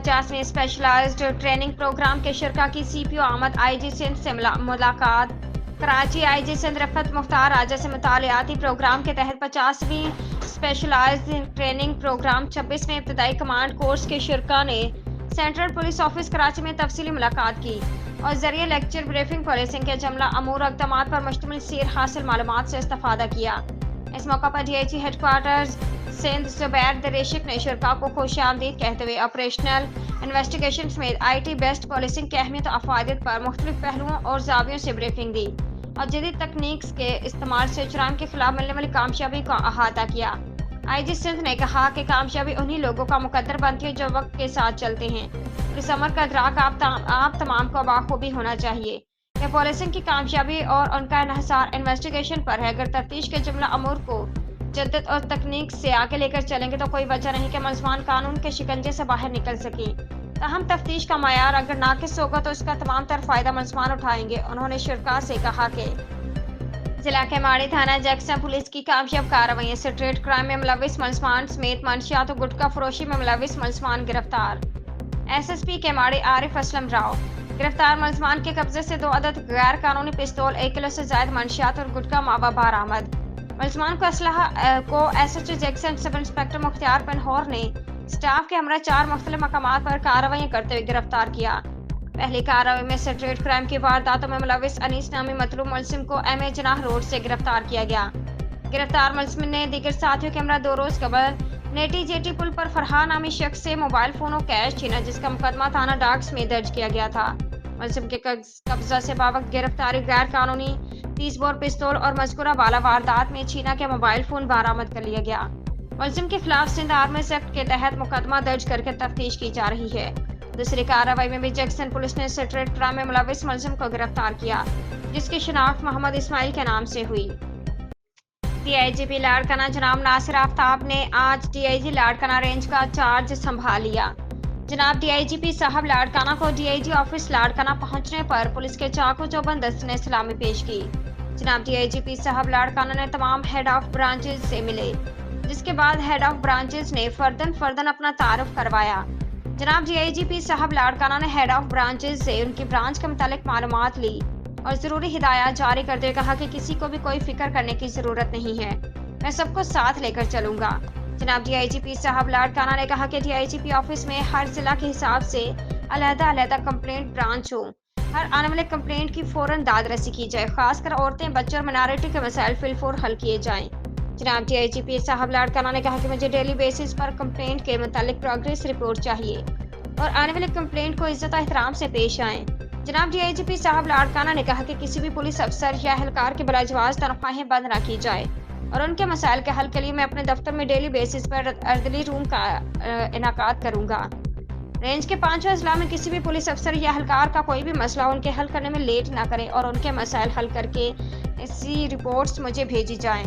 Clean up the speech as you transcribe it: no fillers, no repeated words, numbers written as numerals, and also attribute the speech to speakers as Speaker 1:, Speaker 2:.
Speaker 1: 50वें specialised training programme के शरका की CPO आमद IG सिंध से मुलाकात। कराची IG सिंध रफ़त मुख्तार राजा से मुतालियाती प्रोग्राम के तहत 50वीं स्पेशलाइज्ड ट्रेनिंग प्रोग्राम 26वें इब्तदाई कमांड कोर्स के शरका ने सेंट्रल पुलिस ऑफिस कराची में तफसीली मुलाकात की और जरिए लेक्चर ब्रीफिंग पुलिसिंग के जमला अमूर इक़दामात पर मुश्तमिल सीर हासिल मालूमात से इस्तेफादा किया। इस मौका पर DIG हेडक्वार्टर्स सिंध ज़ुबैर दरेशिक ने शरका को खुशामदीद कहते हुए ऑपरेशनल इन्वेस्टिगेशन समेत IT बेस्ड पुलिसिंग की अहमियत और अफादियत पर मुख्तलिफ पहलुओं और ज़ावियों से ब्रीफिंग दी और जदीद तकनीक के इस्तेमाल से जुराइम के खिलाफ मिलने वाली कामयाबी का अहाता किया। IG सिंध ने कहा कि कामयाबी उन्हीं लोगों का मुकद्दर बनती है जो वक्त के साथ चलते हैं। इस अमर का इदराक आप तमाम को बाखूबी होना चाहिए कि पुलिसिंग की कामयाबी और उनका इन्हिसार इन्वेस्टिगेशन पर है। अगर तफ्तीश के जुमला अमूर को जद्दत और तकनीक से आगे लेकर चलेंगे तो कोई वजह नहीं कि मुलज़मान कानून के शिकंजे से बाहर निकल सकें। तहम तफ्तीश का मयार अगर नाकिस होगा तो इसका तमाम तर फ़ायदा मुलज़मान उठाएंगे। उन्होंने शरका से कहा कि जिला के माड़ी थाना जैक्सन पुलिस की कामयाब कार्रवाई स्ट्रीट क्राइम में मुलविस मुलज़मान समेत मंशियात और गुटखा फरोशी में मुलविस मुलज़मान गिरफ्तार। SSP के माड़ी आरिफ असलम राव गिरफ्तार। मुलज़मान के कब्जे से 2 अदद गैर कानूनी पिस्तौल, 1 किलो से ज़ायद मंशियात और गुटखा मावा बरामद। मुलज़मान को असलहा को SHO Jackson sub inspector Mukhtiar बिन हौर ने स्टाफ के हमरा 4 मुख्तलिफ मकामात पर कार्रवाई करते हुए गिरफ्तार किया। पहली कार्रवाई में स्ट्रीट क्राइम की वारदातों में मुलविस अनीस नामी मतलूब मुलजिम को MA जनाह रोड से गिरफ्तार किया गया। गिरफ्तार मुलजिम ने दीगर साथियों के हमरा 2 रोज कबल नेटी जेटी पुल पर फरहान नामी शख्स से मोबाइल फोन और कैश छीना, जिसका मुकदमा थाना डाक्स में दर्ज किया गया था। मुलजिम के कब्जा से बावक्त गिरफ्तारी गैर कानूनी 30 बोर पिस्तौल और मज़कूरा बाला वारदात में छीना के मोबाइल फोन बरामद कर लिया गया। मुलजिम के खिलाफ सिंध आर्म्स एक्ट के तहत मुकदमा दर्ज करके तफ्तीश की जा रही है। दूसरी कार्रवाई में भी जैक्सन पुलिस ने स्ट्रीट क्राइम में मुलविस मुलजिम को गिरफ्तार किया, जिसकी शिनाख्त मोहम्मद इस्माइल के नाम से हुई। DIGP लाड़काना जनाब नासिर आफ्ताब ने आज DIG लाड़काना रेंज का चार्ज संभाल लिया। जनाब DIGP साहब लाड़काना को DIG ऑफिस लाड़काना पहुंचने पर पुलिस के चाकू चौबंद दस्ते ने सलामी पेश की। जनाब DIGP साहब लाड़काना ने तमाम हेड ऑफ ब्रांचेज से मिले, जिसके बाद हेड ऑफ ब्रांचेज ने फर्दन अपना तारुफ करवाया। जनाब DIGP साहब लाड़काना ने हेड ऑफ ब्रांचेज से उनकी ब्रांच के मुतालिक मालूमात ली और ज़रूरी हिदायत जारी करते हुए कहा कि किसी को भी कोई फिक्र करने की ज़रूरत नहीं है, मैं सबको साथ लेकर चलूँगा। जनाब DIGP साहब लाड़काना ने कहा कि DIGP ऑफिस में हर ज़िला के हिसाब से अलग-अलग कंप्लेंट ब्रांच हो। हर आने वाले कंप्लेंट की फ़ौरन दादरसी की जाए, खासकर औरतें, बच्चे और मिनॉरिटी के मसाइल फिलफोर हल किए जाएँ। जनाब DIGP साहब लाड़काना ने कहा कि मुझे डेली बेसिस पर कंप्लेंट के मुतालिक प्रोग्रेस रिपोर्ट चाहिए और आने वाले कंप्लेंट को इज्जत और एहतराम से पेश आएँ। जनाब DIGP साहब लाड़काना ने कहा कि किसी भी पुलिस अफसर या एहलकार के बलाजवाज तनख्वाहें बंद न की जाए और उनके मसाइल के हल के लिए मैं अपने दफ्तर में डेली बेसिस पर अर्दली रूम का इनाकात करूँगा। रेंज के 5 अजला में किसी भी पुलिस अफसर या एहलकार का कोई भी मसला उनके हल करने में लेट ना करें और उनके मसाइल हल करके ऐसी रिपोर्ट्स मुझे भेजी जाएँ।